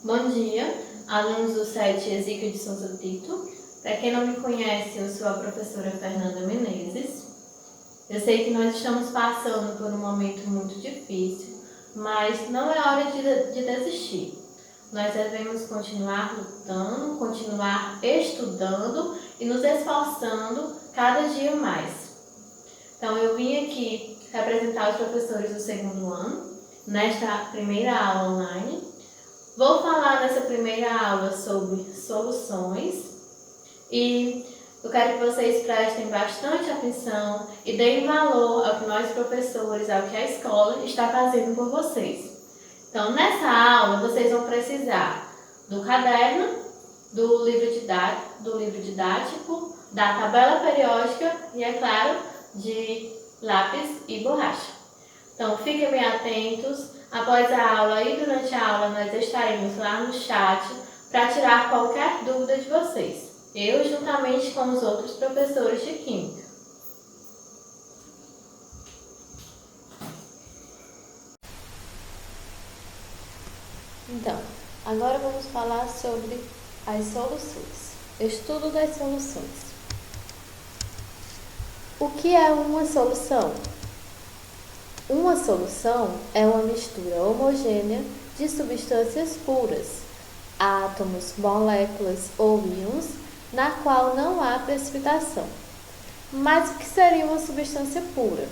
Bom dia, alunos do SET Exíquio de Souza Tito. Para quem não me conhece, eu sou a professora Fernanda Menezes. Eu sei que nós estamos passando por um momento muito difícil, mas não é hora de desistir. Nós devemos continuar lutando, continuar estudando e nos esforçando cada dia mais. Então, eu vim aqui representar os professores do segundo ano, nesta primeira aula online. Vou falar nessa primeira aula sobre soluções e eu quero que vocês prestem bastante atenção e deem valor ao que nós professores, ao que a escola está fazendo por vocês. Então, nessa aula, vocês vão precisar do caderno, do livro didático, da tabela periódica e, é claro, de lápis e borracha. Então, fiquem bem atentos. Após a aula e durante a aula, nós estaremos lá no chat para tirar qualquer dúvida de vocês. Eu, juntamente com os outros professores de Química. Então, agora vamos falar sobre as soluções. Estudo das soluções. O que é uma solução? Uma solução é uma mistura homogênea de substâncias puras, átomos, moléculas ou íons, na qual não há precipitação. Mas o que seria uma substância pura?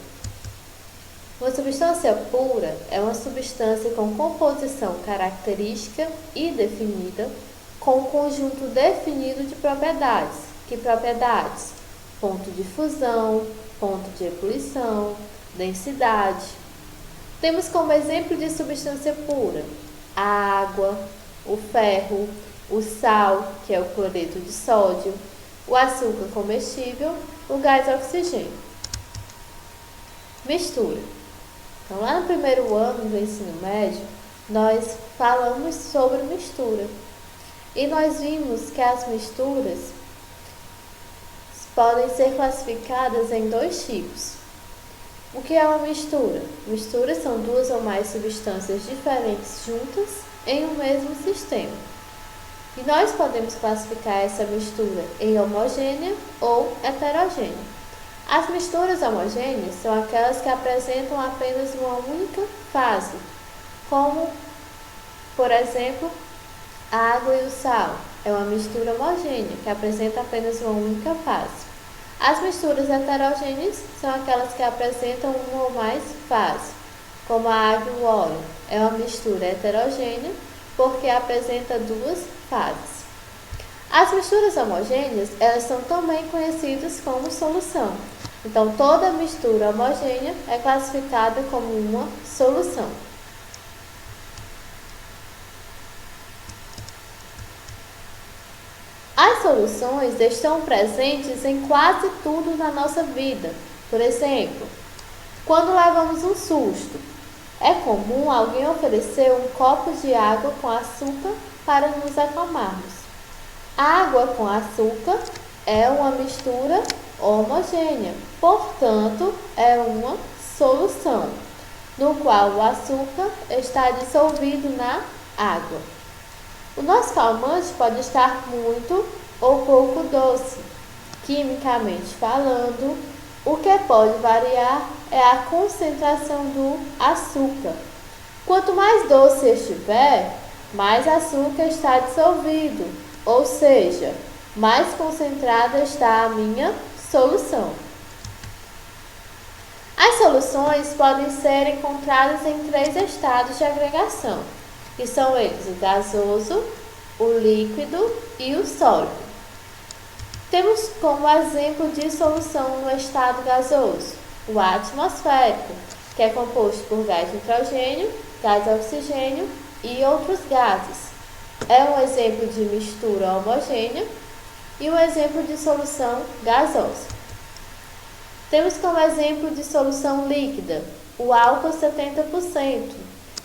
Uma substância pura é uma substância com composição característica e definida, com um conjunto definido de propriedades. Que propriedades? Ponto de fusão, ponto de ebulição, densidade. Temos como exemplo de substância pura a água, o ferro, o sal, que é o cloreto de sódio, o açúcar comestível, o gás oxigênio. Mistura. Então, lá no primeiro ano do ensino médio, nós falamos sobre mistura. E nós vimos que as misturas podem ser classificadas em dois tipos. O que é uma mistura? Misturas são duas ou mais substâncias diferentes juntas em um mesmo sistema. E nós podemos classificar essa mistura em homogênea ou heterogênea. As misturas homogêneas são aquelas que apresentam apenas uma única fase, como, por exemplo, a água e o sal. É uma mistura homogênea que apresenta apenas uma única fase. As misturas heterogêneas são aquelas que apresentam uma ou mais fases, como a água e o óleo. É uma mistura heterogênea porque apresenta duas fases. As misturas homogêneas, elas são também conhecidas como solução. Então, toda mistura homogênea é classificada como uma solução. As soluções estão presentes em quase tudo na nossa vida. Por exemplo, quando levamos um susto, é comum alguém oferecer um copo de água com açúcar para nos acalmarmos. Água com açúcar é uma mistura homogênea, portanto, é uma solução, no qual o açúcar está dissolvido na água. O nosso calmante pode estar muito ou pouco doce. Quimicamente falando, o que pode variar é a concentração do açúcar. Quanto mais doce estiver, mais açúcar está dissolvido, ou seja, mais concentrada está a minha solução. As soluções podem ser encontradas em três estados de agregação, que são eles o gasoso, o líquido e o sólido. Temos como exemplo de solução no estado gasoso o ar atmosférico, que é composto por gás nitrogênio, gás oxigênio e outros gases. É um exemplo de mistura homogênea e um exemplo de solução gasosa. Temos como exemplo de solução líquida o álcool 70%.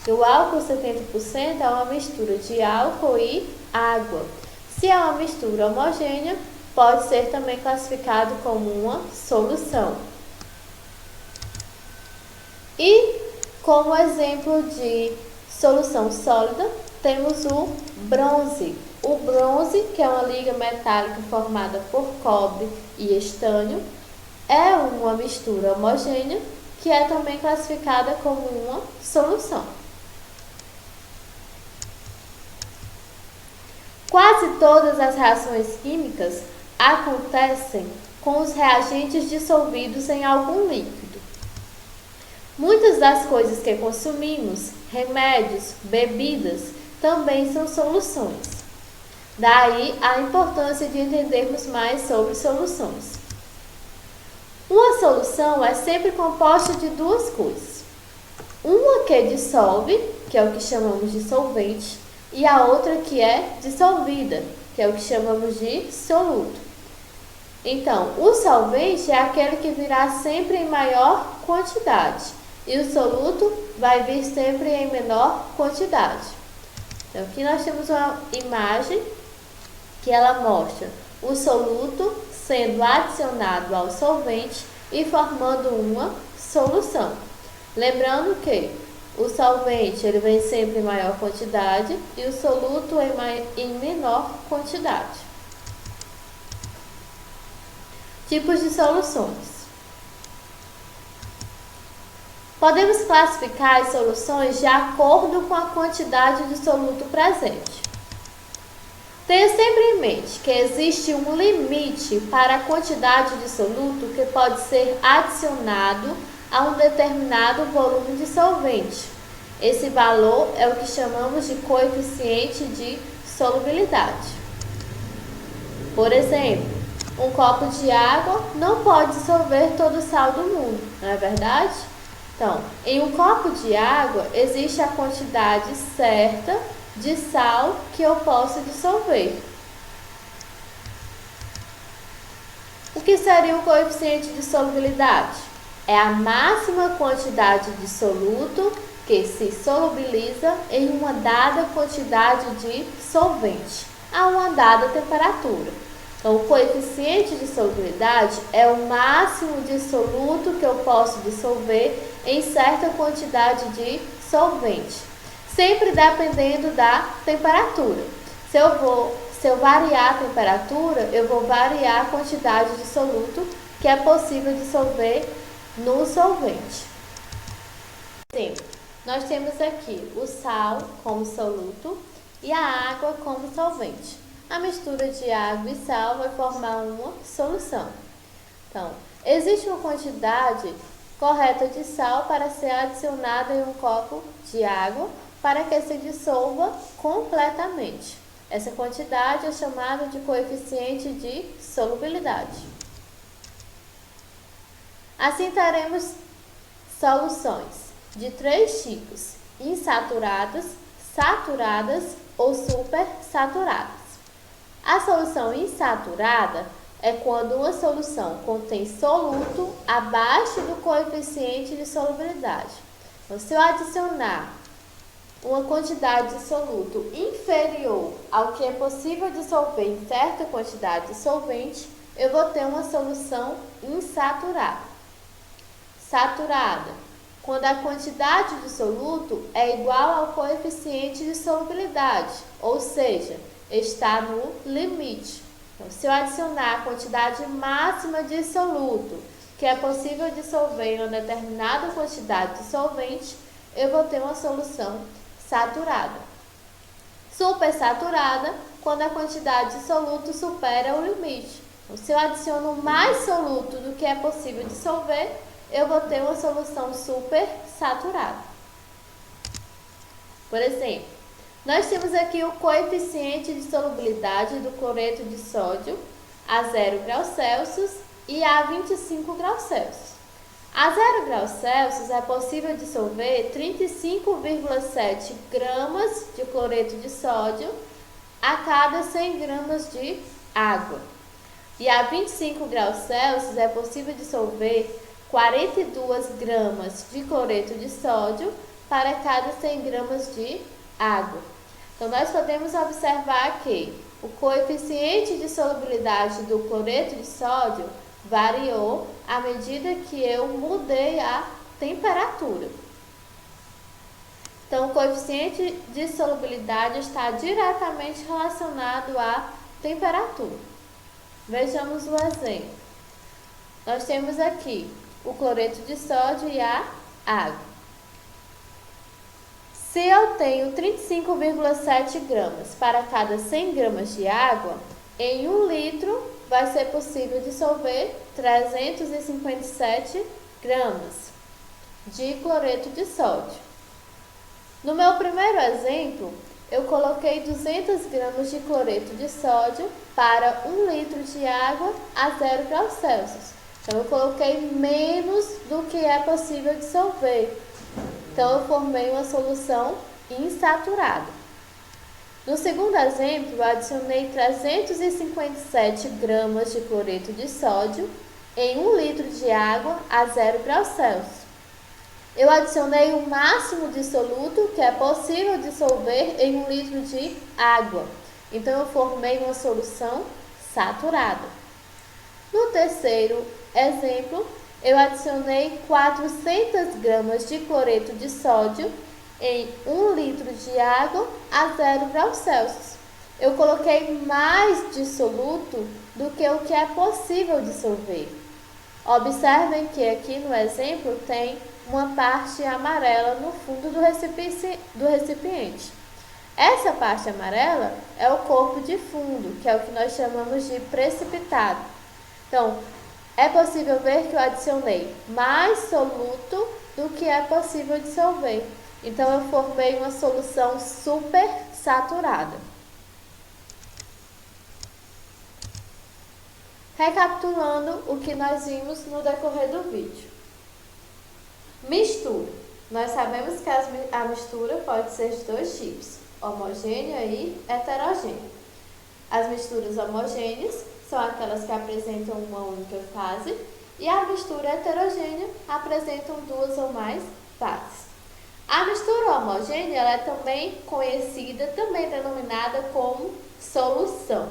E o álcool 70% é uma mistura de álcool e água. Se é uma mistura homogênea, pode ser também classificado como uma solução. E como exemplo de solução sólida, temos o bronze. O bronze, que é uma liga metálica formada por cobre e estânio, é uma mistura homogênea que é também classificada como uma solução. Quase todas as reações químicas acontecem com os reagentes dissolvidos em algum líquido. Muitas das coisas que consumimos, remédios, bebidas, também são soluções. Daí a importância de entendermos mais sobre soluções. Uma solução é sempre composta de duas coisas. Uma que dissolve, que é o que chamamos de solvente, e a outra que é dissolvida, que é o que chamamos de soluto. Então, o solvente é aquele que virá sempre em maior quantidade e o soluto vai vir sempre em menor quantidade. Então, aqui nós temos uma imagem que ela mostra o soluto sendo adicionado ao solvente e formando uma solução. Lembrando que o solvente ele vem sempre em maior quantidade e o soluto em menor quantidade. Tipos de soluções. Podemos classificar as soluções de acordo com a quantidade de soluto presente. Tenha sempre em mente que existe um limite para a quantidade de soluto que pode ser adicionado a um determinado volume de solvente. Esse valor é o que chamamos de coeficiente de solubilidade. Por exemplo, um copo de água não pode dissolver todo o sal do mundo, não é verdade? Então, em um copo de água existe a quantidade certa de sal que eu posso dissolver. O que seria o coeficiente de solubilidade? É a máxima quantidade de soluto que se solubiliza em uma dada quantidade de solvente a uma dada temperatura. Então, o coeficiente de solubilidade é o máximo de soluto que eu posso dissolver em certa quantidade de solvente, sempre dependendo da temperatura. Se eu variar a temperatura, eu vou variar a quantidade de soluto que é possível dissolver no solvente. Sim, nós temos aqui o sal como soluto e a água como solvente. A mistura de água e sal vai formar uma solução. Então, existe uma quantidade correta de sal para ser adicionada em um copo de água para que se dissolva completamente. Essa quantidade é chamada de coeficiente de solubilidade. Assim teremos soluções de três tipos: insaturadas, saturadas ou supersaturadas. A solução insaturada é quando uma solução contém soluto abaixo do coeficiente de solubilidade. Então, se eu adicionar uma quantidade de soluto inferior ao que é possível dissolver em certa quantidade de solvente, eu vou ter uma solução insaturada. Saturada, quando a quantidade de soluto é igual ao coeficiente de solubilidade, ou seja, está no limite. Então, se eu adicionar a quantidade máxima de soluto que é possível dissolver em uma determinada quantidade de solvente, eu vou ter uma solução saturada. Supersaturada, quando a quantidade de soluto supera o limite. Então, se eu adiciono mais soluto do que é possível dissolver, eu vou ter uma solução supersaturada. Por exemplo, nós temos aqui o coeficiente de solubilidade do cloreto de sódio a 0 graus Celsius e a 25 graus Celsius. A 0 graus Celsius é possível dissolver 35,7 gramas de cloreto de sódio a cada 100 gramas de água. E a 25 graus Celsius é possível dissolver 42 gramas de cloreto de sódio para cada 100 gramas de água. Então, nós podemos observar que o coeficiente de solubilidade do cloreto de sódio variou à medida que eu mudei a temperatura. Então, o coeficiente de solubilidade está diretamente relacionado à temperatura. Vejamos o exemplo. Nós temos aqui o cloreto de sódio e a água. Se eu tenho 35,7 gramas para cada 100 gramas de água, em 1 litro vai ser possível dissolver 357 gramas de cloreto de sódio. No meu primeiro exemplo, eu coloquei 200 gramas de cloreto de sódio para 1 litro de água a 0 graus Celsius. Então, eu coloquei menos do que é possível dissolver. Então, eu formei uma solução insaturada. No segundo exemplo, eu adicionei 357 gramas de cloreto de sódio em 1 litro de água a 0 graus Celsius. Eu adicionei o máximo de soluto que é possível dissolver em 1 litro de água. Então, eu formei uma solução saturada. No terceiro exemplo, eu adicionei 400 gramas de cloreto de sódio em 1 litro de água a 0 graus Celsius. Eu coloquei mais dissoluto do que o que é possível dissolver. Observem que aqui no exemplo tem uma parte amarela no fundo do recipiente. Essa parte amarela é o corpo de fundo, que é o que nós chamamos de precipitado. Então, é possível ver que eu adicionei mais soluto do que é possível dissolver. Então, eu formei uma solução super saturada. Recapitulando o que nós vimos no decorrer do vídeo. Mistura. Nós sabemos que a mistura pode ser de dois tipos, homogênea e heterogênea. As misturas homogêneas são aquelas que apresentam uma única fase e a mistura heterogênea apresentam duas ou mais fases. A mistura homogênea ela é também conhecida, também denominada como solução.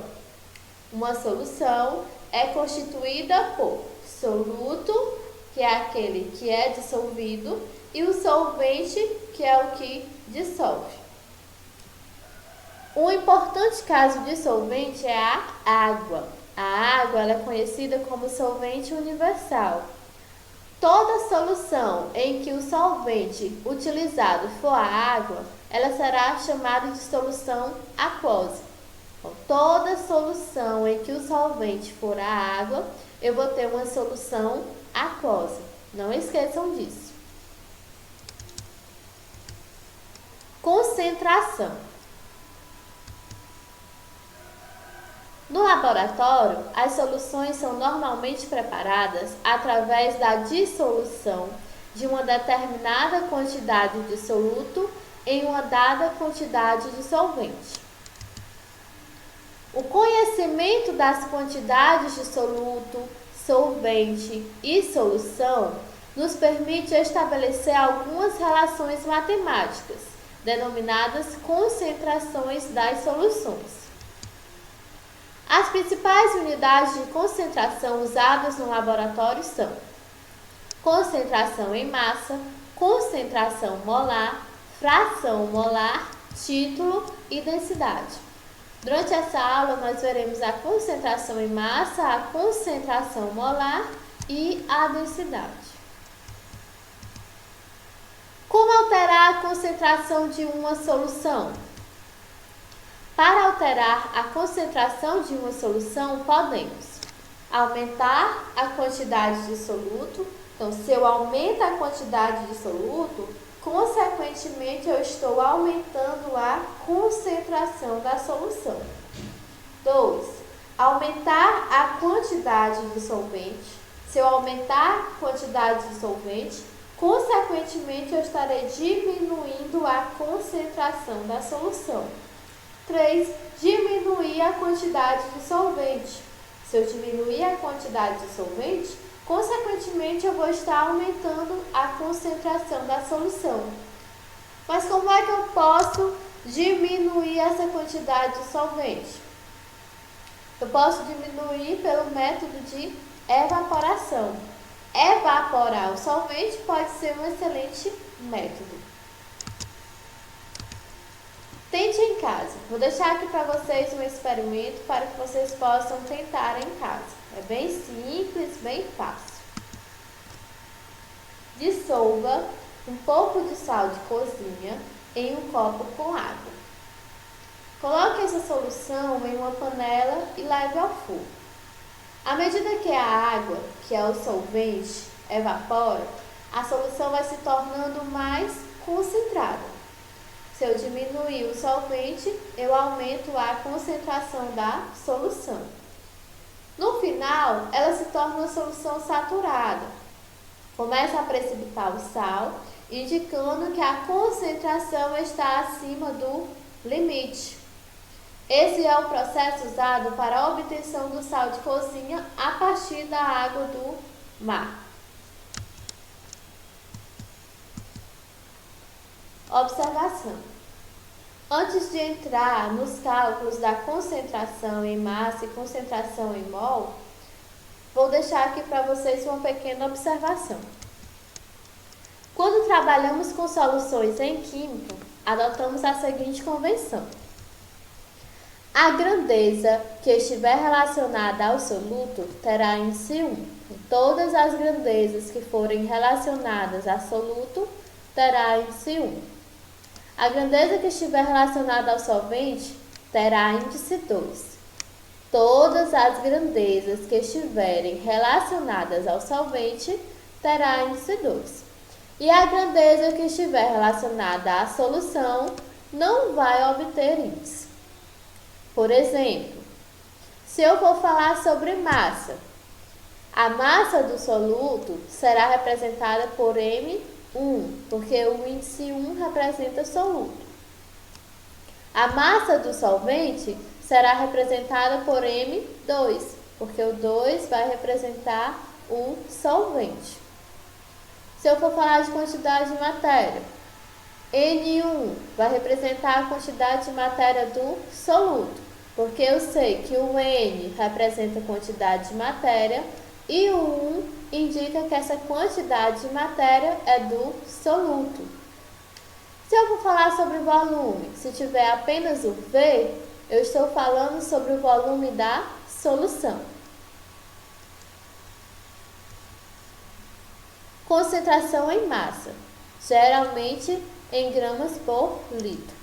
Uma solução é constituída por soluto, que é aquele que é dissolvido, e o solvente, que é o que dissolve. Um importante caso de solvente é a água. A água ela é conhecida como solvente universal. Toda solução em que o solvente utilizado for a água, ela será chamada de solução aquosa. Então, toda solução em que o solvente for a água, eu vou ter uma solução aquosa. Não esqueçam disso. Concentração. No laboratório, as soluções são normalmente preparadas através da dissolução de uma determinada quantidade de soluto em uma dada quantidade de solvente. O conhecimento das quantidades de soluto, solvente e solução nos permite estabelecer algumas relações matemáticas, denominadas concentrações das soluções. As principais unidades de concentração usadas no laboratório são concentração em massa, concentração molar, fração molar, título e densidade. Durante essa aula, nós veremos a concentração em massa, a concentração molar e a densidade. Como alterar a concentração de uma solução? Para alterar a concentração de uma solução, podemos aumentar a quantidade de soluto. Então, se eu aumento a quantidade de soluto, consequentemente, eu estou aumentando a concentração da solução. 2. Aumentar a quantidade de solvente. Se eu aumentar a quantidade de solvente, consequentemente, eu estarei diminuindo a concentração da solução. 3. Diminuir a quantidade de solvente. Se eu diminuir a quantidade de solvente, consequentemente, eu vou estar aumentando a concentração da solução. Mas como é que eu posso diminuir essa quantidade de solvente? Eu posso diminuir pelo método de evaporação. Evaporar o solvente pode ser um excelente método. Vou deixar aqui para vocês um experimento para que vocês possam tentar em casa. É bem simples, bem fácil. Dissolva um pouco de sal de cozinha em um copo com água. Coloque essa solução em uma panela e leve ao fogo. À medida que a água, que é o solvente, evapora, a solução vai se tornando mais concentrada. Se eu diminuir o solvente, eu aumento a concentração da solução. No final, ela se torna uma solução saturada. Começa a precipitar o sal, indicando que a concentração está acima do limite. Esse é o processo usado para a obtenção do sal de cozinha a partir da água do mar. Observação. Antes de entrar nos cálculos da concentração em massa e concentração em mol, vou deixar aqui para vocês uma pequena observação. Quando trabalhamos com soluções em química, adotamos a seguinte convenção. A grandeza que estiver relacionada ao soluto terá índice 1. Todas as grandezas que forem relacionadas a soluto terá índice 1. A grandeza que estiver relacionada ao solvente terá índice 2. Todas as grandezas que estiverem relacionadas ao solvente terá índice 2. E a grandeza que estiver relacionada à solução não vai obter índice. Por exemplo, se eu for falar sobre massa, a massa do soluto será representada por M1, porque o índice 1 representa soluto. A massa do solvente será representada por M2, porque o 2 vai representar o solvente. Se eu for falar de quantidade de matéria, N1 vai representar a quantidade de matéria do soluto, porque eu sei que o N representa a quantidade de matéria e o 1 indica que essa quantidade de matéria é do soluto. Se eu for falar sobre volume, se tiver apenas o V, eu estou falando sobre o volume da solução. Concentração em massa, geralmente em gramas por litro.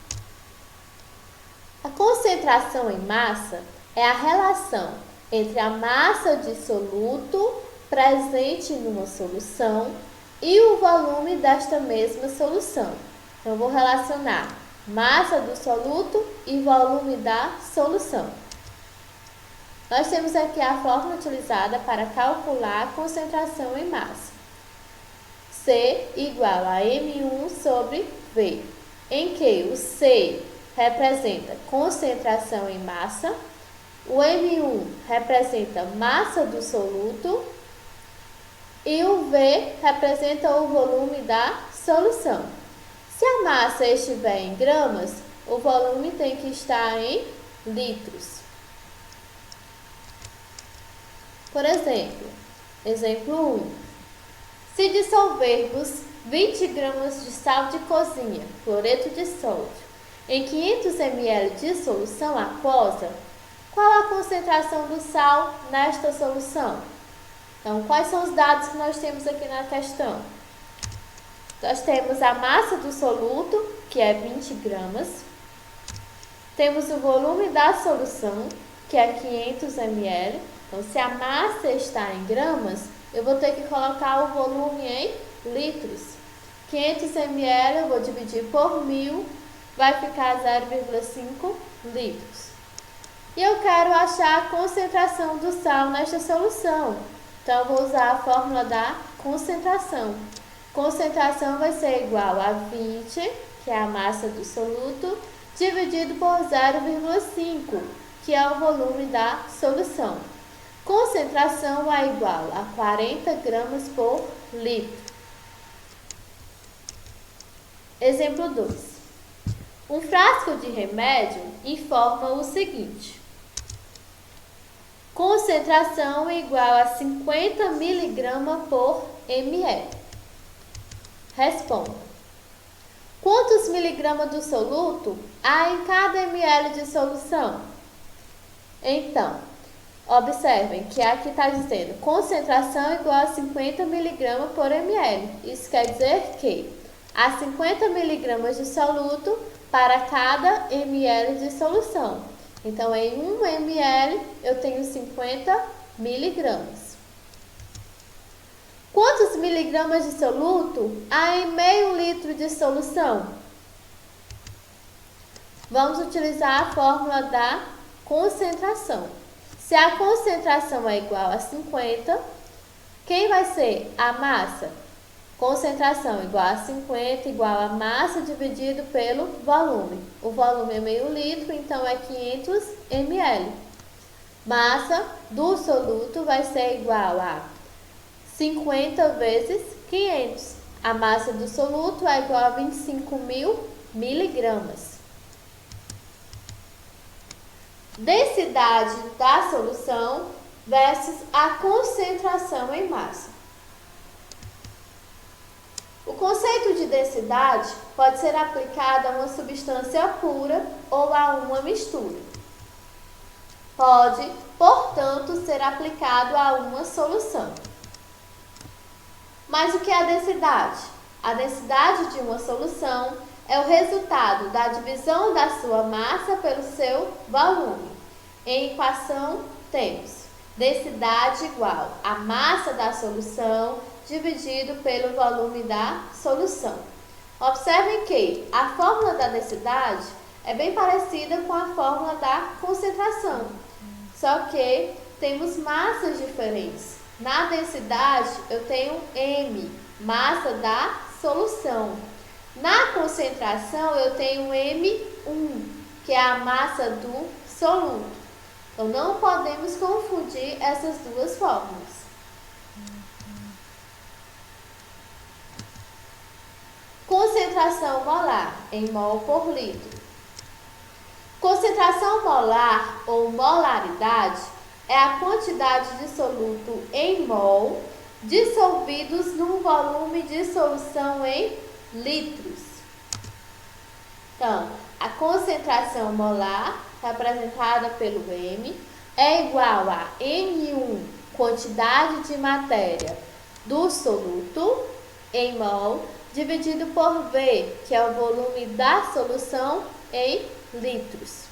A concentração em massa é a relação entre a massa de soluto presente numa solução e o volume desta mesma solução. Então, eu vou relacionar massa do soluto e volume da solução. Nós temos aqui a fórmula utilizada para calcular a concentração em massa. C igual a M1 sobre V, em que o C representa concentração em massa, o M1 representa massa do soluto e o V representa o volume da solução. Se a massa estiver em gramas, o volume tem que estar em litros. Por exemplo, exemplo 1. Se dissolvermos 20 gramas de sal de cozinha, cloreto de sódio, em 500 ml de solução aquosa, qual a concentração do sal nesta solução? Então, quais são os dados que nós temos aqui na questão? Nós temos a massa do soluto, que é 20 gramas. Temos o volume da solução, que é 500 ml. Então, se a massa está em gramas, eu vou ter que colocar o volume em litros. 500 ml eu vou dividir por 1000, vai ficar 0,5 litros. E eu quero achar a concentração do sal nesta solução. Então, eu vou usar a fórmula da concentração. Concentração vai ser igual a 20, que é a massa do soluto, dividido por 0,5, que é o volume da solução. Concentração é igual a 40 gramas por litro. Exemplo 2. Um frasco de remédio informa o seguinte: concentração igual a 50 mg por ml. Responda. Quantos miligramas do soluto há em cada ml de solução? Então, observem que aqui está dizendo concentração igual a 50 miligramas por ml. Isso quer dizer que há 50 miligramas de soluto para cada ml de solução. Então, em 1 ml eu tenho 50 miligramas. Quantos miligramas de soluto há em meio litro de solução? Vamos utilizar a fórmula da concentração. Se a concentração é igual a 50, quem vai ser a massa? Concentração igual a 50 igual a massa dividido pelo volume. O volume é meio litro, então é 500 ml. Massa do soluto vai ser igual a 50 vezes 500. A massa do soluto é igual a 25.000 miligramas. Densidade da solução versus a concentração em massa. O conceito de densidade pode ser aplicado a uma substância pura ou a uma mistura. Pode, portanto, ser aplicado a uma solução. Mas o que é a densidade? A densidade de uma solução é o resultado da divisão da sua massa pelo seu volume. Em equação, temos densidade igual a massa da solução dividido pelo volume da solução. Observem que a fórmula da densidade é bem parecida com a fórmula da concentração, só que temos massas diferentes. Na densidade, eu tenho M, massa da solução. Na concentração, eu tenho M1, que é a massa do soluto. Então, não podemos confundir essas duas fórmulas. Concentração molar em mol por litro. Concentração molar ou molaridade é a quantidade de soluto em mol dissolvidos num volume de solução em litros. Então, a concentração molar, representada pelo M, é igual a M1, quantidade de matéria do soluto em mol, dividido por V, que é o volume da solução em litros.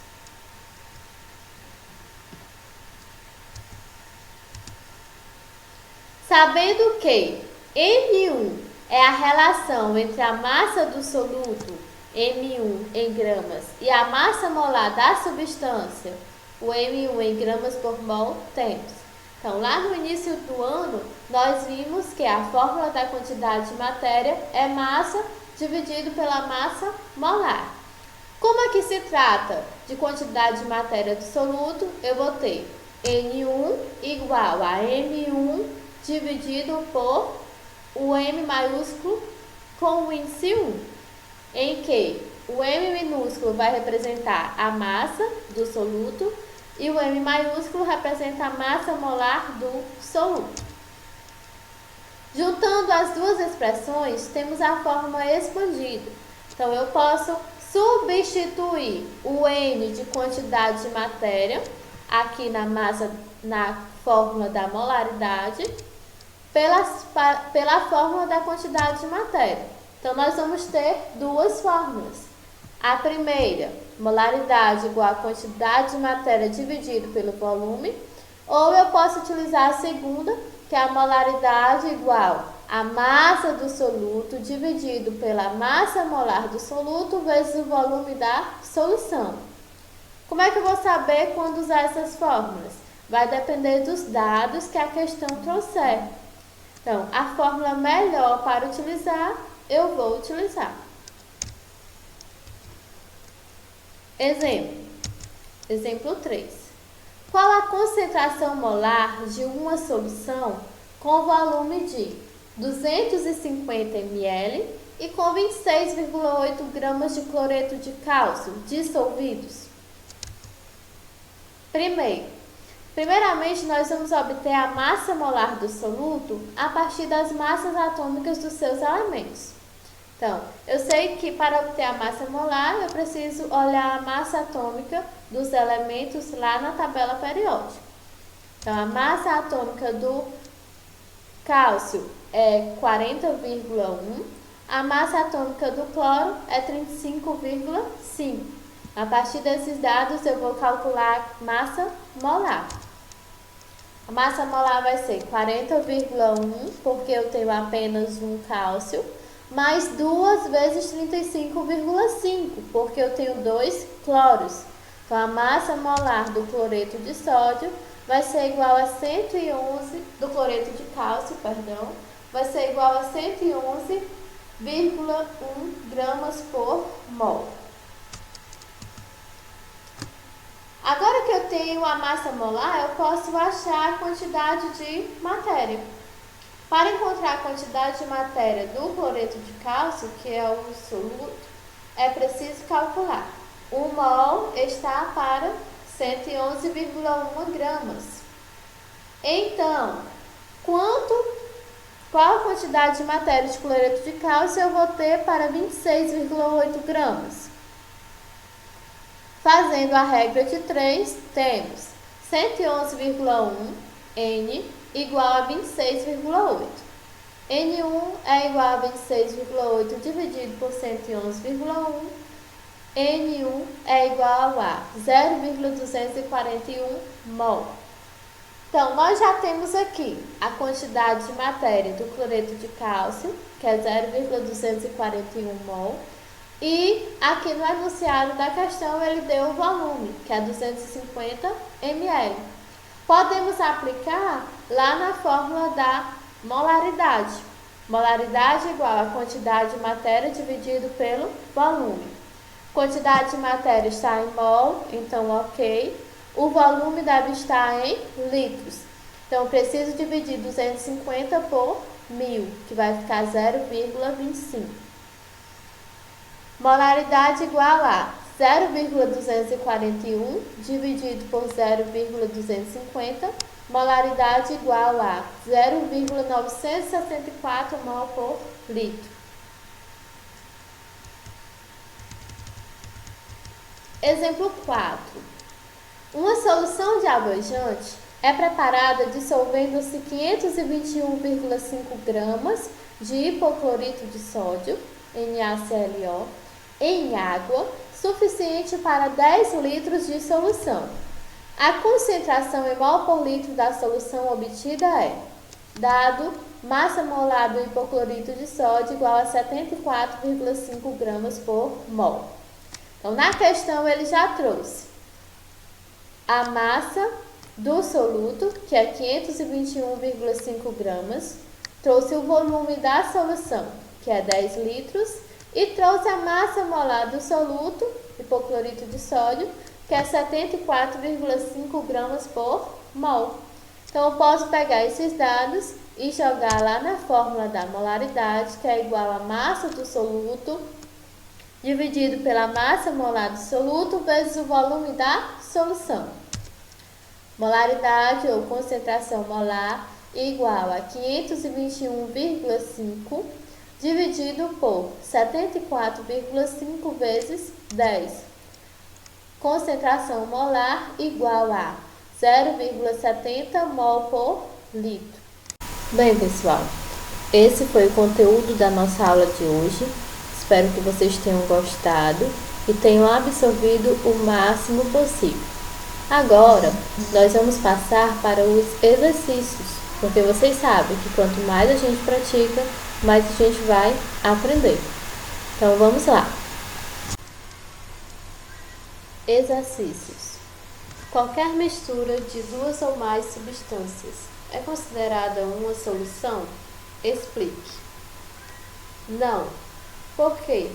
Sabendo que M1 é a relação entre a massa do soluto, M1 em gramas, e a massa molar da substância, o M1 em gramas por mol, temos. Então, lá no início do ano, nós vimos que a fórmula da quantidade de matéria é massa dividido pela massa molar. Como aqui se trata de quantidade de matéria do soluto, eu vou ter N1 igual a M1 dividido por o M maiúsculo com o índice 1, em que o M minúsculo vai representar a massa do soluto e o M maiúsculo representa a massa molar do soluto. Juntando as duas expressões, temos a fórmula expandida. Então, eu posso substituir o N de quantidade de matéria, aqui na fórmula da molaridade, pela fórmula da quantidade de matéria. Então, nós vamos ter duas fórmulas. A primeira, molaridade igual a quantidade de matéria dividido pelo volume, ou eu posso utilizar a segunda, que é a molaridade igual a massa do soluto dividido pela massa molar do soluto vezes o volume da solução. Como é que eu vou saber quando usar essas fórmulas? Vai depender dos dados que a questão trouxer. Então, a fórmula melhor para utilizar, eu vou utilizar. Exemplo 3. Qual a concentração molar de uma solução com volume de 250 ml e com 26,8 gramas de cloreto de cálcio dissolvidos? Primeiramente, nós vamos obter a massa molar do soluto a partir das massas atômicas dos seus elementos. Então, eu sei que para obter a massa molar, eu preciso olhar a massa atômica dos elementos lá na tabela periódica. Então, a massa atômica do cálcio é 40,1, a massa atômica do cloro é 35,5. A partir desses dados, eu vou calcular a massa molar. A massa molar vai ser 40,1, porque eu tenho apenas um cálcio, mais 2 vezes 35,5, porque eu tenho 2 cloros. Então, a massa molar do cloreto de sódio vai ser igual a 111, do cloreto de cálcio, perdão, vai ser igual a 111,1 gramas por mol. Agora que eu tenho a massa molar, eu posso achar a quantidade de matéria. Para encontrar a quantidade de matéria do cloreto de cálcio, que é o soluto, é preciso calcular. 1 mol está para 111,1 gramas. Então, qual a quantidade de matéria de cloreto de cálcio eu vou ter para 26,8 gramas? Fazendo a regra de 3, temos 111,1 N igual a 26,8. N1 é igual a 26,8 dividido por 111,1. N1 é igual a 0,241 mol. Então, nós já temos aqui a quantidade de matéria do cloreto de cálcio, que é 0,241 mol. E aqui no enunciado da questão ele deu o volume, que é 250 ml. Podemos aplicar lá na fórmula da molaridade. Molaridade igual a quantidade de matéria dividido pelo volume. Quantidade de matéria está em mol, então ok. O volume deve estar em litros. Então eu preciso dividir 250 por 1000, que vai ficar 0,25. Molaridade igual a 0,241 dividido por 0,250. Molaridade igual a 0,964 mol por litro. Exemplo 4. Uma solução de alvejante é preparada dissolvendo-se 521,5 gramas de hipoclorito de sódio, NaClO, em água, suficiente para 10 litros de solução. A concentração em mol por litro da solução obtida é, dado massa molar do hipoclorito de sódio igual a 74,5 gramas por mol. Então, na questão ele já trouxe a massa do soluto, que é 521,5 gramas, trouxe o volume da solução, que é 10 litros, e trouxe a massa molar do soluto, hipoclorito de sódio, que é 74,5 gramas por mol. Então, eu posso pegar esses dados e jogar lá na fórmula da molaridade, que é igual a massa do soluto dividido pela massa molar do soluto vezes o volume da solução. Molaridade ou concentração molar igual a 521,5 dividido por 74,5 vezes 10. Concentração molar igual a 0,70 mol por litro. Bem, pessoal, esse foi o conteúdo da nossa aula de hoje. Espero que vocês tenham gostado e tenham absorvido o máximo possível. Agora, nós vamos passar para os exercícios, porque vocês sabem que quanto mais a gente pratica, mais a gente vai aprender. Então, vamos lá. Exercícios. Qualquer mistura de 2 ou mais substâncias é considerada uma solução? Explique. Não. Por quê?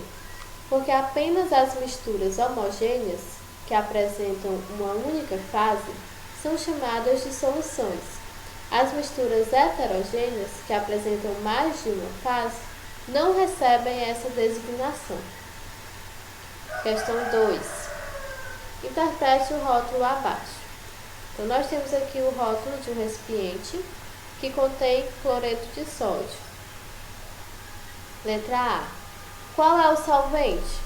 Porque apenas as misturas homogêneas, que apresentam uma única fase, são chamadas de soluções. As misturas heterogêneas, que apresentam mais de uma fase, não recebem essa designação. Questão 2. Interprete o rótulo abaixo. Então, nós temos aqui o rótulo de um recipiente que contém cloreto de sódio. Letra A. Qual é o solvente?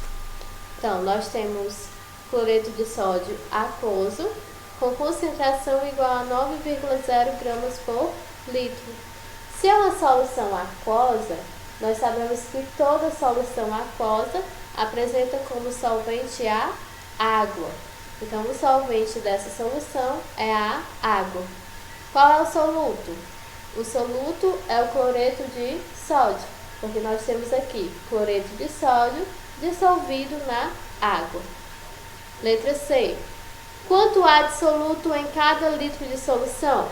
Então, nós temos cloreto de sódio aquoso com concentração igual a 9,0 gramas por litro. Se é uma solução aquosa, nós sabemos que toda solução aquosa apresenta como solvente a água. Então, o solvente dessa solução é a água. Qual é o soluto? O soluto é o cloreto de sódio, porque nós temos aqui cloreto de sódio dissolvido na água. Letra C. Quanto há de soluto em cada litro de solução?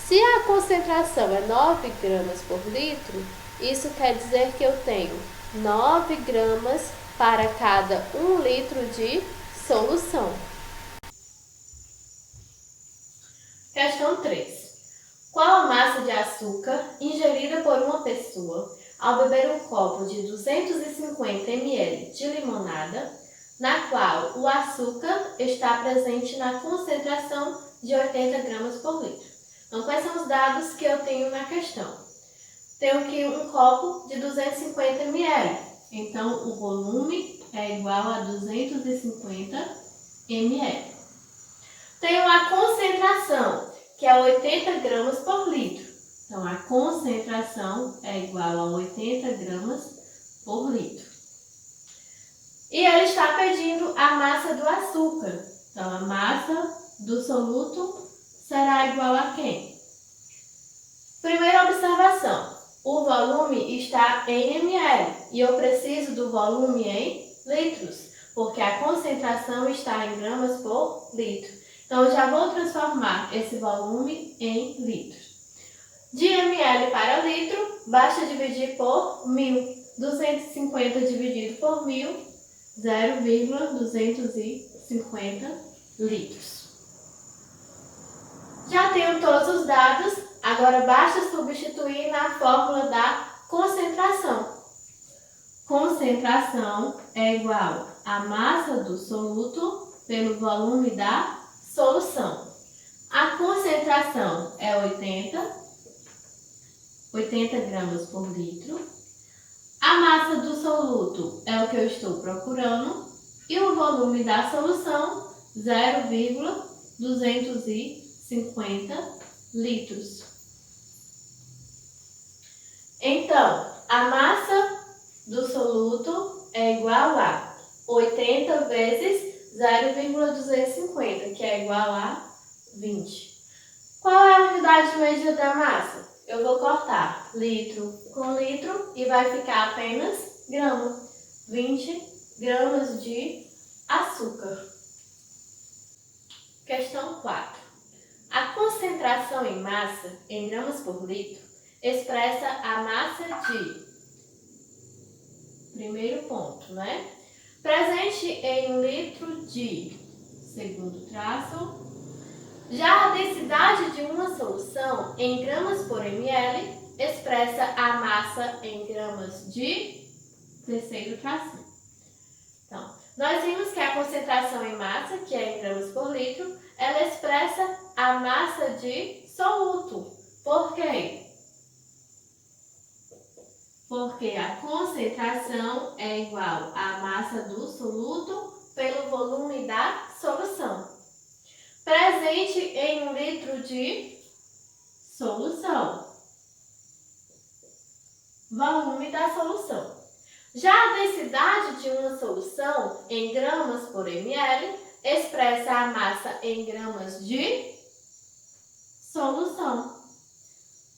Se a concentração é 9 gramas por litro, isso quer dizer que eu tenho 9 gramas para cada 1 litro de solução. Questão 3. Qual a massa de açúcar ingerida por uma pessoa ao beber um copo de 250 ml de limonada, na qual o açúcar está presente na concentração de 80 gramas por litro? Então, quais são os dados que eu tenho na questão? Tenho aqui um copo de 250 ml. Então, o volume é igual a 250 ml. Tenho a concentração, que é 80 gramas por litro. Então, a concentração é igual a 80 gramas por litro. E ele está pedindo a massa do açúcar. Então, a massa do soluto será igual a quem? Primeira observação. O volume está em ml e eu preciso do volume em litros, porque a concentração está em gramas por litro. Então, eu já vou transformar esse volume em litros. De ml para litro, basta dividir por 1.000. 250 dividido por 1.000, 0,250 litros. Já tenho todos os dados, agora basta substituir na fórmula da concentração. Concentração é igual à massa do soluto pelo volume da solução. A concentração é 80 gramas por litro. A massa do soluto é o que eu estou procurando. E o volume da solução, 0,250 litros. Então, a massa do soluto é igual a 80 vezes 0,250, que é igual a 20. Qual é a unidade de medida da massa? Eu vou cortar litro com litro e vai ficar apenas grama. 20 gramas de açúcar. Questão 4. A concentração em massa, em gramas por litro, expressa a massa de... Primeiro ponto, né? Presente em litro de... Segundo traço. Já a densidade de uma solução em gramas por ml expressa a massa em gramas de... Terceiro traço. Então, nós vimos que a concentração em massa, que é em gramas por litro, ela expressa a massa de soluto. Por quê? Porque a concentração é igual à massa do soluto pelo volume da solução. Presente em 1 litro de solução. Volume da solução. Já a densidade de uma solução em gramas por ml expressa a massa em gramas de solução.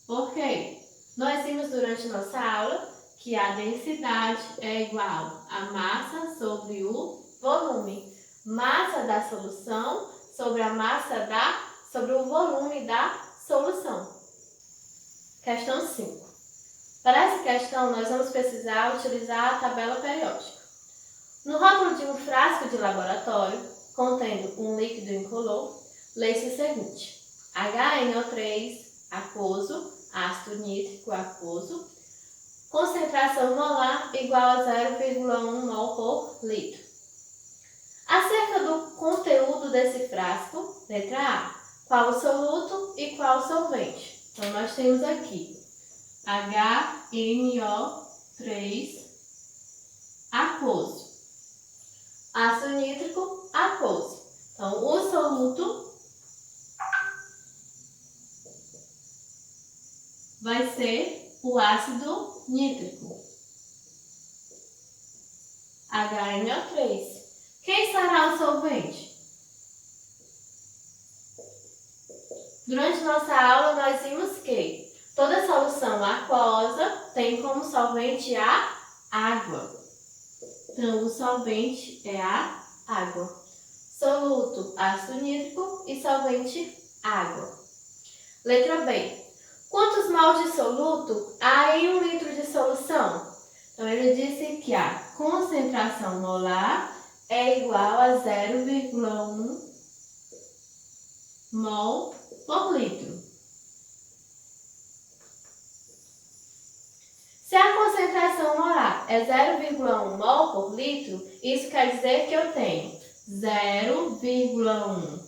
Por quê? Nós vimos durante nossa aula que a densidade é igual a massa sobre o volume. Massa da solução sobre a sobre o volume da solução. Questão 5. Para essa questão, nós vamos precisar utilizar a tabela periódica. No rótulo de um frasco de laboratório, contendo um líquido incolor, lê-se o seguinte: HNO3 aquoso, ácido nítrico aquoso, concentração molar igual a 0,1 mol por litro. Acerca do conteúdo desse frasco, letra A, qual o soluto e qual o solvente? Então, nós temos aqui HNO3 aquoso. Ácido nítrico aquoso. Então, o soluto vai ser o ácido nítrico, HNO3. Quem será o solvente? Durante nossa aula, nós vimos que toda solução aquosa tem como solvente a água. Então, o solvente é a água. Soluto, ácido nítrico e solvente, água. Letra B. Quantos mols de soluto há em 1 litro de solução? Então, ele disse que a concentração molar é igual a 0,1 mol por litro. Se a concentração molar é 0,1 mol por litro, isso quer dizer que eu tenho 0,1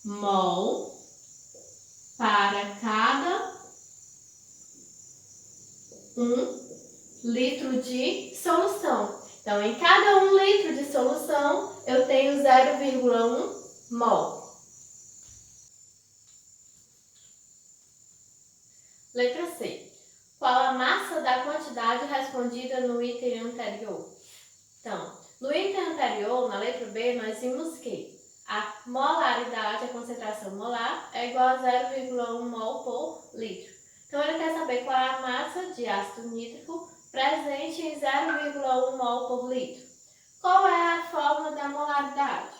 mol para cada 1 litro de solução. Então, em cada 1 litro de solução, eu tenho 0,1 mol. Letra C. Qual a massa da quantidade respondida no item anterior? Então, no item anterior, na letra B, nós vimos que a molaridade, a concentração molar, é igual a 0,1 mol por litro. Então, ele quer saber qual é a massa de ácido nítrico presente em 0,1 mol por litro. Qual é a fórmula da molaridade?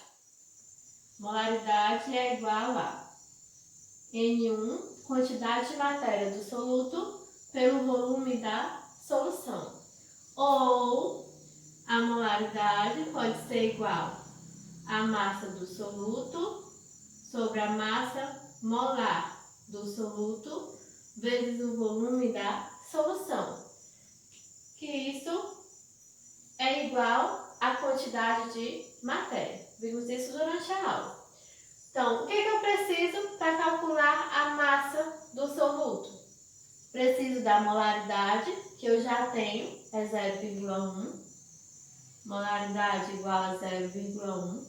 Molaridade é igual a N1, quantidade de matéria do soluto, pelo volume da solução. Ou a molaridade pode ser igual à massa do soluto sobre a massa molar do soluto vezes o volume da solução. Que isso é igual à quantidade de matéria. Vimos isso durante a aula. Então, o que eu preciso para calcular a massa do soluto? Preciso da molaridade, que eu já tenho, é 0,1. Molaridade igual a 0,1.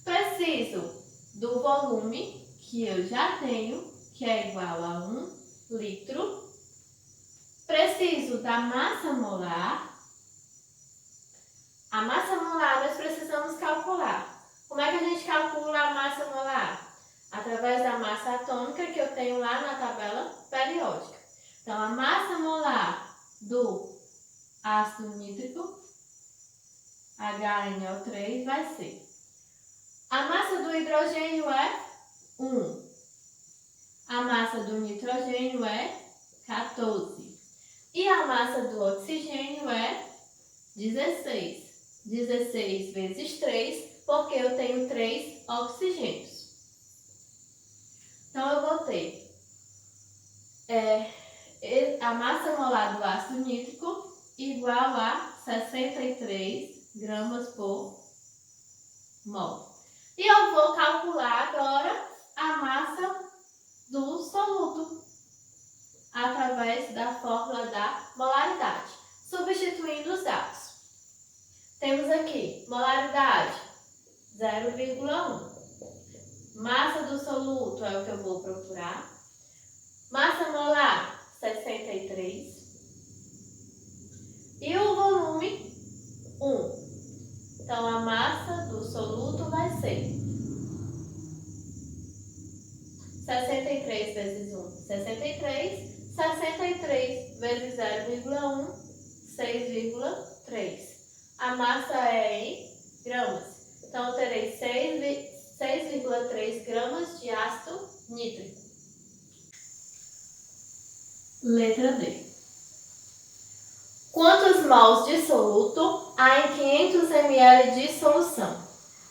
Preciso do volume, que eu já tenho, que é igual a 1 litro. Preciso da massa molar. A massa molar nós precisamos calcular. Como é que a gente calcula a massa molar? Através da massa atômica que eu tenho lá na tabela periódica. Então, a massa molar do ácido nítrico, HNO3, vai ser. A massa do hidrogênio é 1. A massa do nitrogênio é 14. E a massa do oxigênio é 16. 16 vezes 3, porque eu tenho 3 oxigênios. Então, eu vou ter a massa molar do ácido nítrico igual a 63 gramas por mol. E eu vou calcular agora a massa do soluto através da fórmula da molaridade, substituindo os dados. Temos aqui molaridade 0,1. Massa do soluto é o que eu vou procurar. Massa molar 63. E o volume 1. Então, a massa do soluto vai ser 63 vezes 1, 63. 63 vezes 0,1, 6,3. A massa é em gramas. Então, eu terei 6,3 gramas de ácido nítrico. Letra D. Quantos mols de soluto há em 500 ml de solução?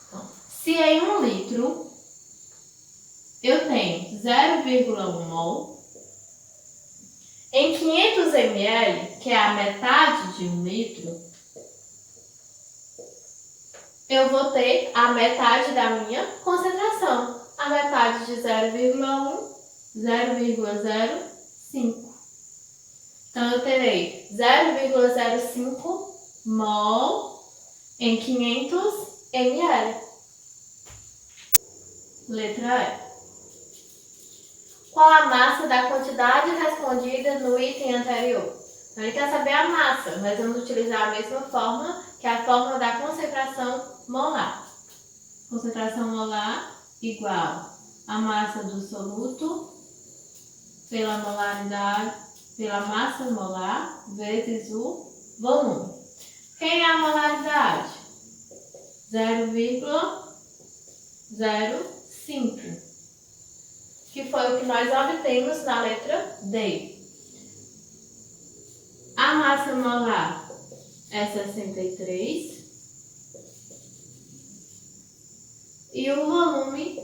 Então, se em 1 litro eu tenho 0,1 mol, em 500 ml, que é a metade de 1 litro, eu vou ter a metade da minha concentração. A metade de 0,1, 0,05. Então, eu terei 0,05 mol em 500 ml. Letra E. Qual a massa da quantidade respondida no item anterior? Então, ele quer saber a massa. Nós vamos utilizar a mesma fórmula, que é a fórmula da concentração molar. Concentração molar igual a massa do soluto pela molaridade, pela massa molar vezes o volume. Quem é a molaridade? 0,05, que foi o que nós obtemos na letra D. A massa molar é 63 e o volume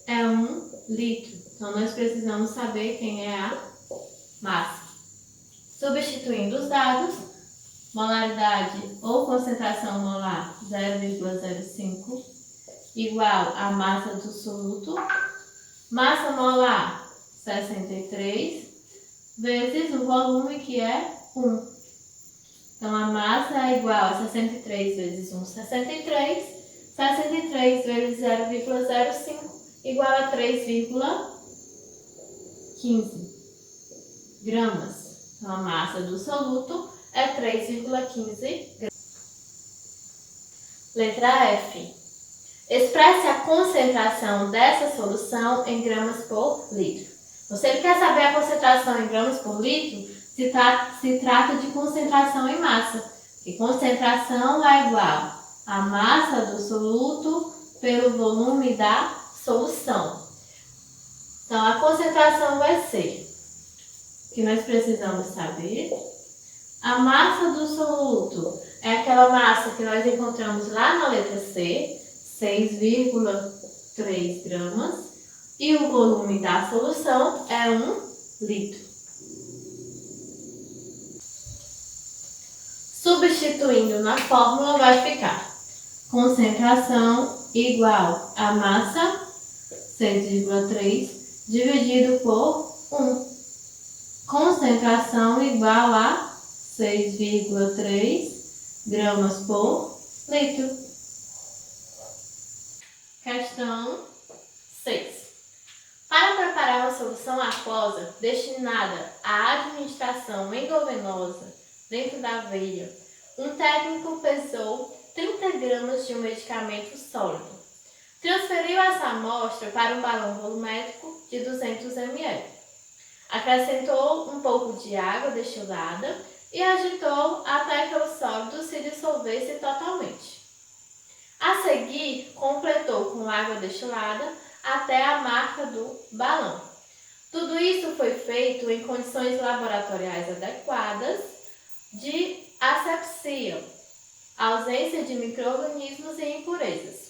é 1 litro. Então, nós precisamos saber quem é a massa. Substituindo os dados, molaridade ou concentração molar 0,05 igual a massa do soluto, massa molar 63 vezes o volume, que é 1. Então, a massa é igual a 63 vezes 1, 63. 63 vezes 0,05 igual a 3,15 gramas. Então, a massa do soluto é 3,15 gramas. Letra F. Expresse a concentração dessa solução em gramas por litro. Então, se ele quer saber a concentração em gramas por litro, se trata de concentração em massa. E concentração é igual a massa do soluto pelo volume da solução. Então, a concentração vai ser, que nós precisamos saber, a massa do soluto é aquela massa que nós encontramos lá na letra C, 6,3 gramas, e o volume da solução é 1 litro. Substituindo na fórmula, vai ficar concentração igual a massa, 6,3, dividido por 1. Concentração igual a 6,3 gramas por litro. Questão 6. Para preparar uma solução aquosa destinada à administração endovenosa dentro da veia, um técnico pesou 30 gramas de um medicamento sólido. Transferiu essa amostra para um balão volumétrico de 200 ml. Acrescentou um pouco de água destilada e agitou até que o sólido se dissolvesse totalmente. A seguir, completou com água destilada até a marca do balão. Tudo isso foi feito em condições laboratoriais adequadas de asepsia, ausência de micro-organismos e impurezas.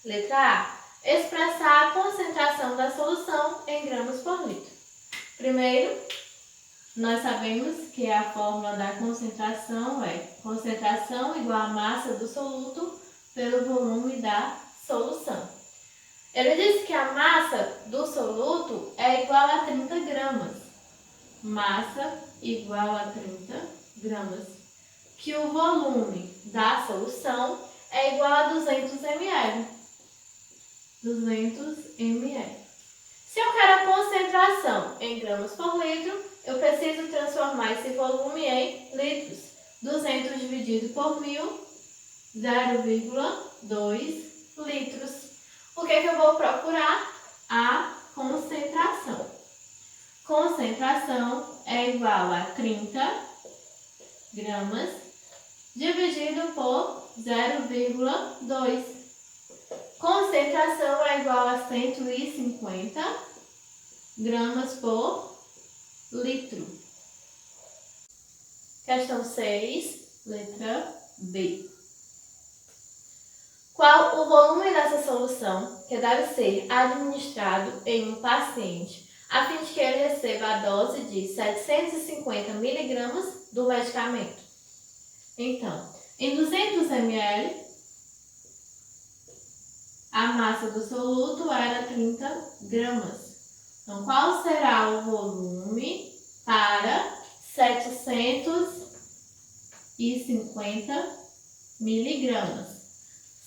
Letra A. Expressar a concentração da solução em gramas por litro. Primeiro, nós sabemos que a fórmula da concentração é concentração igual a massa do soluto pelo volume da solução. Ele disse que a massa do soluto é igual a 30 gramas. Massa igual a 30 gramas. Que o volume da solução é igual a 200 ml. 200 ml. Se eu quero a concentração em gramas por litro, eu preciso transformar esse volume em litros. 200 dividido por 1000, 0,2 litros. O que eu vou procurar? A concentração. Concentração é igual a 30 gramas dividido por 0,2. Concentração é igual a 150 gramas por litro. Questão 6, letra B. Qual o volume dessa solução que deve ser administrado em um paciente a fim de que ele receba a dose de 750 mg do medicamento? Então, em 200 ml, a massa do soluto era 30 gramas. Então, qual será o volume para 750 miligramas.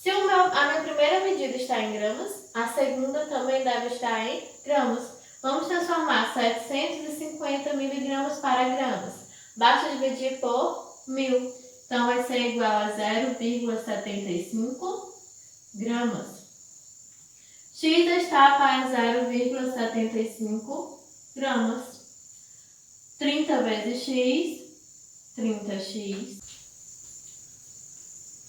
Se a minha primeira medida está em gramas, a segunda também deve estar em gramas. Vamos transformar 750 miligramas para gramas. Basta dividir por 1000. Então, vai ser igual a 0,75 gramas. X está para 0,75 gramas. 30 vezes X, 30x.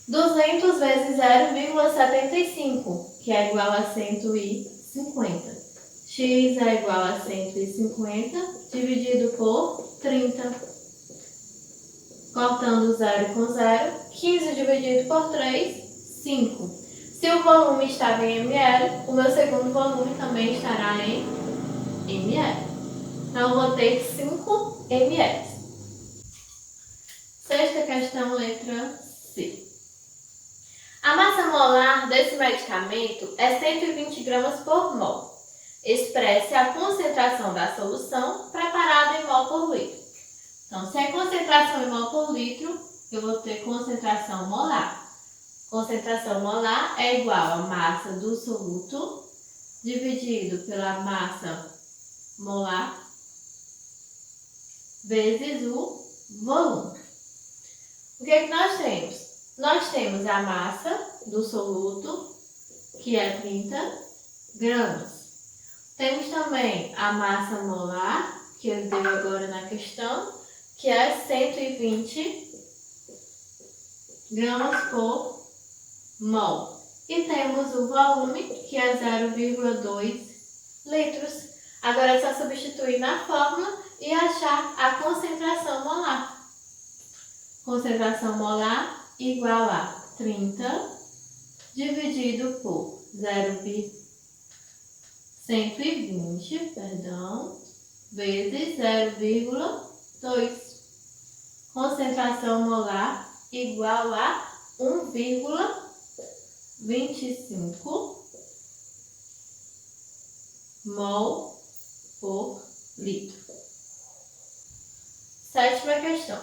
200 vezes 0,75, que é igual a 150. X é igual a 150 dividido por 30. Cortando 0 com 0, 15 dividido por 3, 5. Se o volume estava em ml, o meu segundo volume também estará em ml. Então, eu vou ter 5 ml. Sexta questão, letra C. A massa molar desse medicamento é 120 gramas por mol. Expresse a concentração da solução preparada em mol por litro. Então, se é concentração em mol por litro, eu vou ter concentração molar. Concentração molar é igual a massa do soluto dividido pela massa molar vezes o volume. O que é que nós temos? Nós temos a massa do soluto, que é 30 gramas. Temos também a massa molar, que ele deu agora na questão, que é 120 gramas por mol. E temos o volume, que é 0,2 litros. Agora é só substituir na fórmula e achar a concentração molar. Concentração molar igual a 30 dividido por 120, vezes 0,2. Concentração molar igual a 1,25 mol por litro. Sétima questão.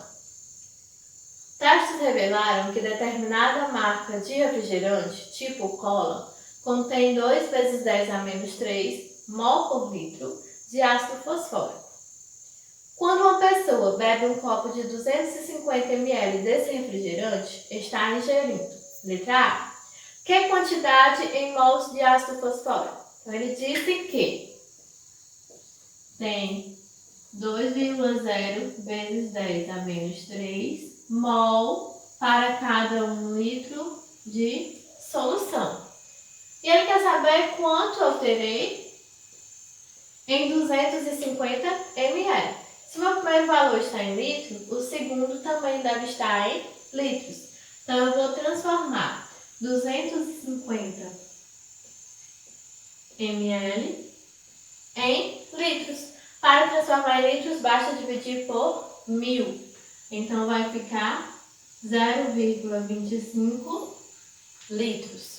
Testes revelaram que determinada marca de refrigerante, tipo cola, contém 2 vezes 10 a menos 3 mol por litro de ácido fosfórico. Quando uma pessoa bebe um copo de 250 ml desse refrigerante, está ingerindo, letra A, que quantidade em mols de ácido fosfórico? Então, ele disse que tem 2,0 vezes 10 a menos 3 mol para cada 1 litro de solução. E ele quer saber quanto eu terei em 250 ml. Se o meu primeiro valor está em litro, o segundo também deve estar em litros. Então, eu vou transformar 250 ml em litros. Para transformar em litros, basta dividir por 1000. Então, vai ficar 0,25 litros.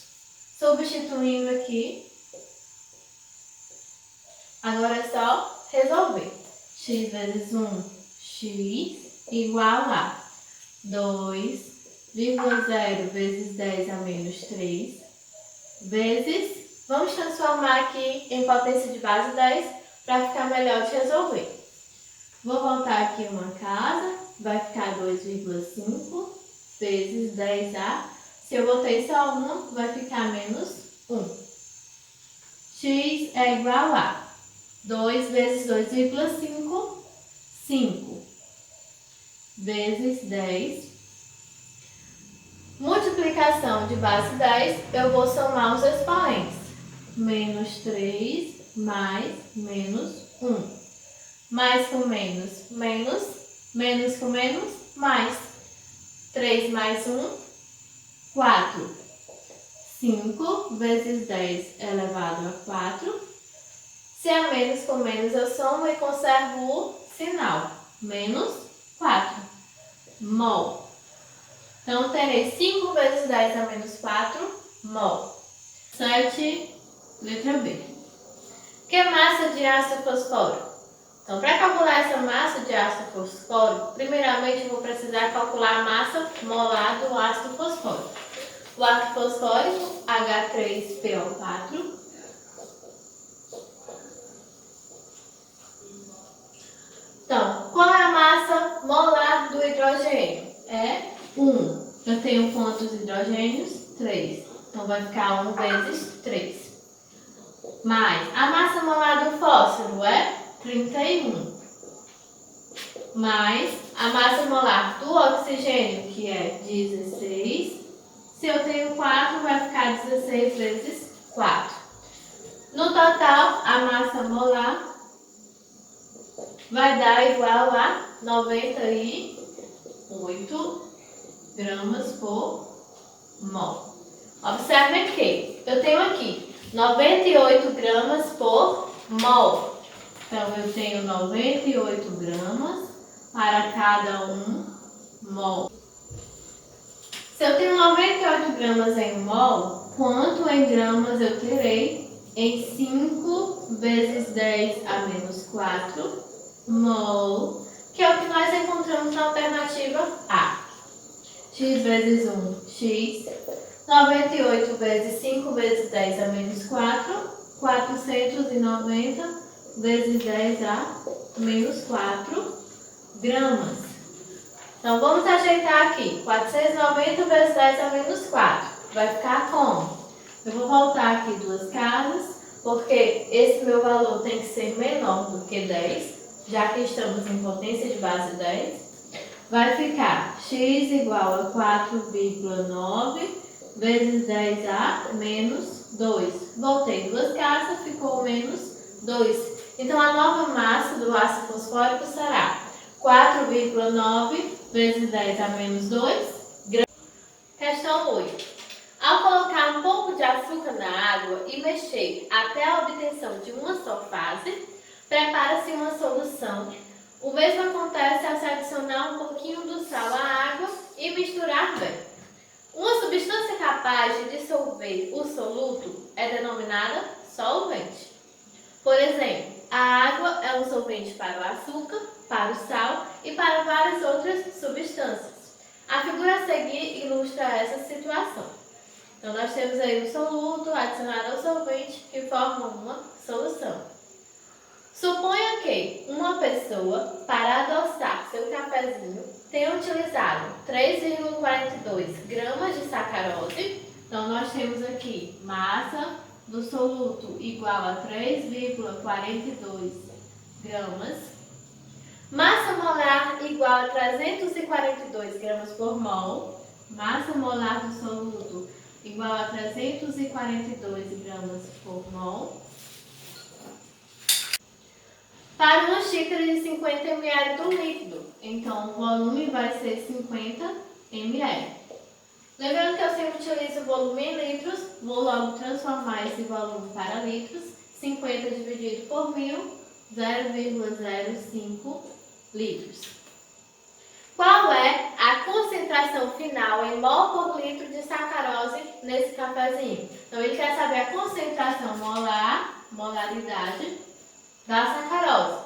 Substituindo aqui, agora é só resolver. X vezes 1, x, igual a 2,0 vezes 10 a menos 3, vezes, vamos transformar aqui em potência de base 10 para ficar melhor de resolver. Vou voltar aqui uma casa, vai ficar 2,5 vezes 10A. Se eu botei só 1, vai ficar menos 1. X é igual a 2 vezes 2,5, 5, vezes 10. Multiplicação de base 10, eu vou somar os expoentes. Menos 3 mais menos 1. Mais com menos, menos. Menos com menos, mais. 3 mais 1, 4. 5 vezes 10 elevado a 4. Se é menos com menos, eu somo e conservo o sinal. Menos 4 mol. Então, terei 5 vezes 10 a menos 4 mol. 7, letra B. Que massa de ácido fosfórico? Então, para calcular essa massa de ácido fosfórico, primeiramente eu vou precisar calcular a massa molar do ácido fosfórico. O ácido fosfórico, H3PO4. Então, qual é a massa molar do hidrogênio? É 1. Eu tenho quantos hidrogênios? 3. Então, vai ficar 1 vezes 3. Mais a massa molar do fósforo é 31. Mais a massa molar do oxigênio, que é 16. Se eu tenho 4, vai ficar 16 vezes 4. No total, a massa molar vai dar igual a 98 gramas por mol. Observe que eu tenho aqui 98 gramas por mol. Então, eu tenho 98 gramas para cada 1 mol. Se eu tenho 98 gramas em 1 mol, quanto em gramas eu terei em 5 vezes 10 a menos 4 mol, que é o que nós encontramos na alternativa A. X vezes 1, x. 98 vezes 5 vezes 10 a menos 4, 490 vezes 10 a menos 4 gramas. Então, vamos ajeitar aqui. 490 vezes 10 a menos 4. Vai ficar como? Eu vou voltar aqui 2 casas, porque esse meu valor tem que ser menor do que 10, já que estamos em potência de base 10. Vai ficar x igual a 4,9 vezes 10 a menos 2. Voltei 2 casas, ficou menos 2. Então, a nova massa do ácido fosfórico será 4,9 vezes 10 a menos 2 gramas. Questão 8. Ao colocar um pouco de açúcar na água e mexer até a obtenção de uma só fase, prepara-se uma solução. O mesmo acontece ao se adicionar um pouquinho do sal à água e misturar bem. Uma substância capaz de dissolver o soluto é denominada solvente. Por exemplo, a água é um solvente para o açúcar, para o sal e para várias outras substâncias. A figura a seguir ilustra essa situação. Então, nós temos aí o soluto adicionado ao solvente que forma uma solução. Suponha que uma pessoa, para adoçar seu cafezinho, tenha utilizado 3,42 gramas de sacarose. Então, nós temos aqui massa do soluto igual a 3,42 gramas. Massa molar igual a 342 gramas por mol. Massa molar do soluto igual a 342 gramas por mol. Para uma xícara de 50 ml do líquido, então o volume vai ser 50 ml. Lembrando que eu sempre utilizo o volume em litros, vou logo transformar esse volume para litros. 50 dividido por 1000, 0,05 litros. Qual é a concentração final em mol por litro de sacarose nesse cafezinho? Então, ele quer saber a concentração molar, molaridade da sacarose.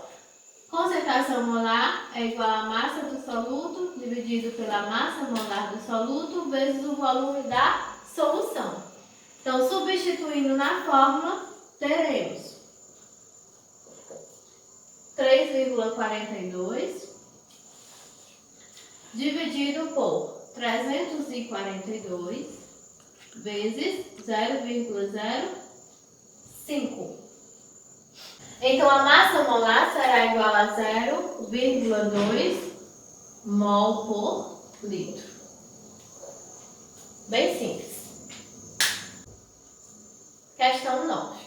Concentração molar é igual à massa do soluto dividido pela massa molar do soluto vezes o volume da solução. Então, substituindo na fórmula, teremos 3,42 dividido por 342 vezes 0,05. Então, a massa molar será igual a 0,2 mol por litro. Bem simples. Questão 9.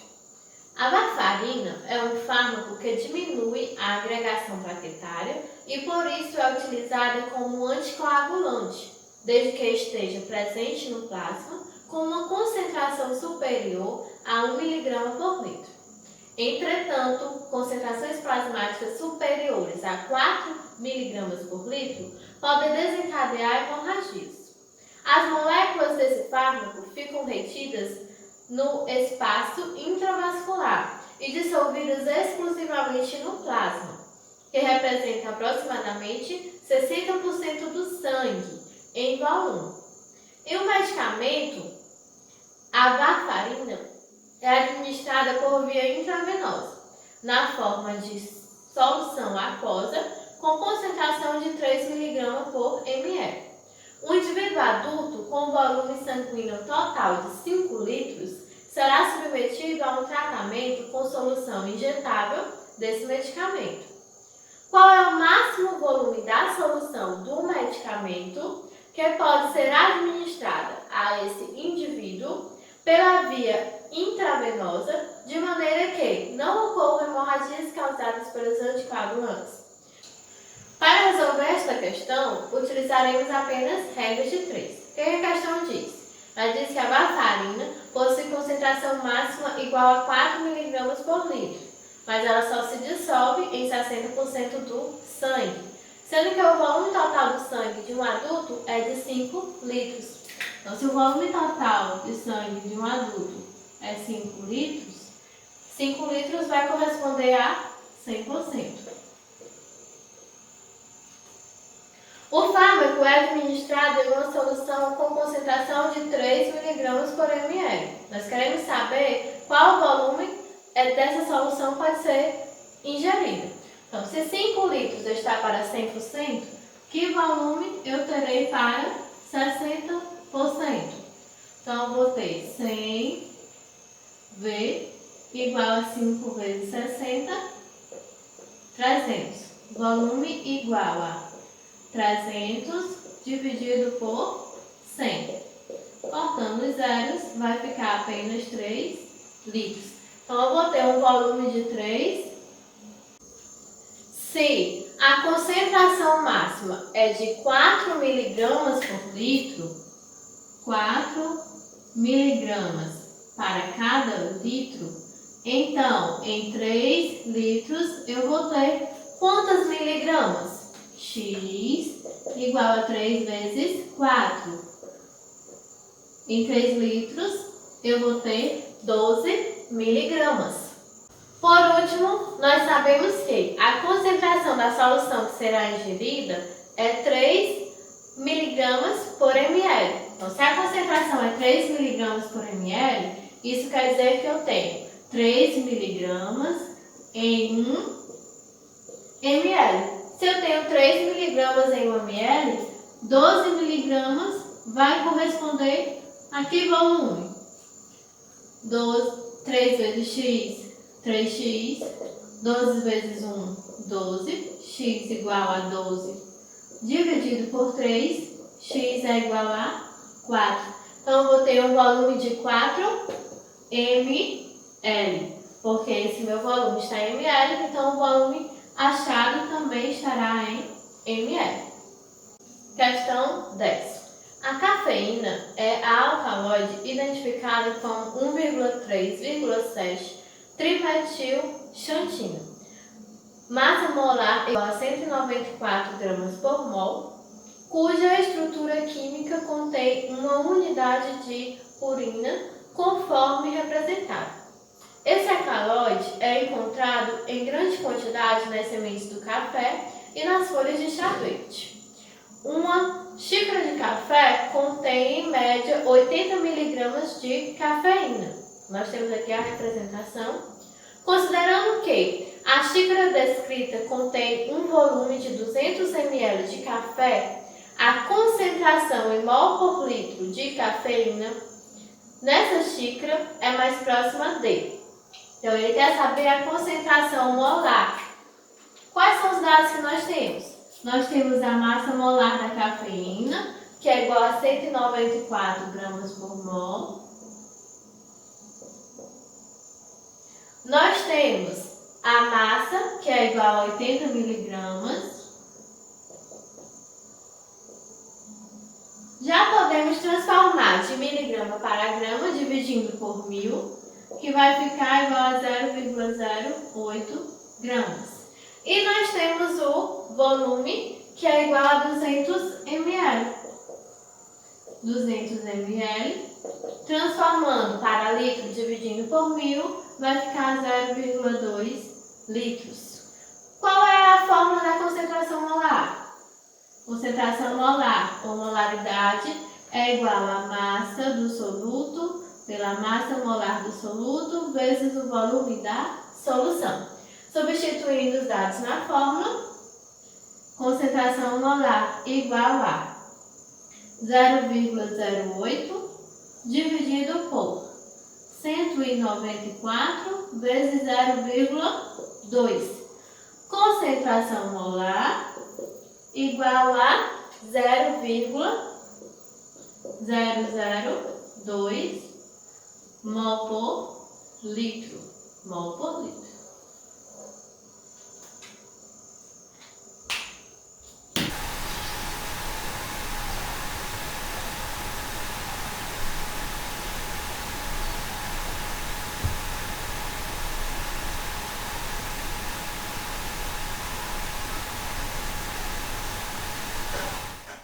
A varfarina é um fármaco que diminui a agregação plaquetária e por isso é utilizada como anticoagulante, desde que esteja presente no plasma com uma concentração superior a 1 mg por litro. Entretanto, concentrações plasmáticas superiores a 4 mg por litro podem desencadear hemorragias. As moléculas desse fármaco ficam retidas no espaço intravascular e dissolvidas exclusivamente no plasma. que representa aproximadamente 60% do sangue em volume. E o medicamento, a varfarina, é administrada por via intravenosa, na forma de solução aquosa, com concentração de 3 mg por ml. Um indivíduo adulto com volume sanguíneo total de 5 litros será submetido a um tratamento com solução injetável desse medicamento. Qual é o máximo volume da solução do medicamento que pode ser administrada a esse indivíduo pela via intravenosa, de maneira que não ocorram hemorragias causadas pelos anticoagulantes? Para resolver esta questão, utilizaremos apenas regras de 3. O que a questão diz? Ela diz que a varfarina possui concentração máxima igual a 4 mg por litro, mas ela só se dissolve em 60% do sangue, sendo que o volume total do sangue de um adulto é de 5 litros. Então, se o volume total de sangue de um adulto é 5 litros, 5 litros vai corresponder a 100%. O fármaco é administrado em uma solução com concentração de 3 mg por ml. Nós queremos saber qual volume dessa solução pode ser ingerida. Então, se 5 litros está para 100%, que volume eu terei para 60%? Então, eu vou ter 100 igual a 5 vezes 60, 300. Volume igual a 300 dividido por 100. Cortando os zeros, vai ficar apenas 3 litros. Então, eu vou ter um volume de 3. Se a concentração máxima é de 4 mg por litro, 4 mg para cada litro, então, em 3 litros, eu vou ter quantas miligramas? X igual a 3 vezes 4. Em 3 litros, eu vou ter 12 miligramas. Por último, nós sabemos que a concentração da solução que será ingerida é 3 miligramas por ml. Então, se a concentração é 3 miligramas por ml, isso quer dizer que eu tenho 3 miligramas em 1 ml. Se eu tenho 3 miligramas em 1 ml, 12 miligramas vai corresponder a que volume? 3 vezes x, 3x, 12 vezes 1, 12, x igual a 12, dividido por 3, x é igual a 4. Então, eu vou ter um volume de 4 ml, porque esse meu volume está em ml, então o volume achado também estará em ml. Questão 10. A cafeína é a alcaloide identificada como 1,3,7 trimetilxantina. Massa molar igual a 194 gramas por mol, cuja estrutura química contém uma unidade de purina conforme representado. Esse alcaloide é encontrado em grande quantidade nas sementes do café e nas folhas de chá verde. Uma xícara de café contém, em média, 80 mg de cafeína. Nós temos aqui a representação. Considerando que a xícara descrita contém um volume de 200 ml de café, a concentração em mol por litro de cafeína nessa xícara é mais próxima de. Então, ele quer saber a concentração molar. Quais são os dados que nós temos? Nós temos a massa molar da cafeína, que é igual a 194 gramas por mol. Nós temos a massa, que é igual a 80 miligramas. Já podemos transformar de miligrama para grama, dividindo por 1000, que vai ficar igual a 0,08 gramas. E nós temos o volume, que é igual a 200 ml. 200 ml, transformando para litro, dividindo por 1000, vai ficar 0,2 litros. Qual é a fórmula da concentração molar? Concentração molar, ou molaridade, é igual à massa do soluto pela massa molar do soluto vezes o volume da solução. Substituindo os dados na fórmula, concentração molar igual a 0,08 dividido por 194 vezes 0,2. Concentração molar igual a 0,002 mol por litro.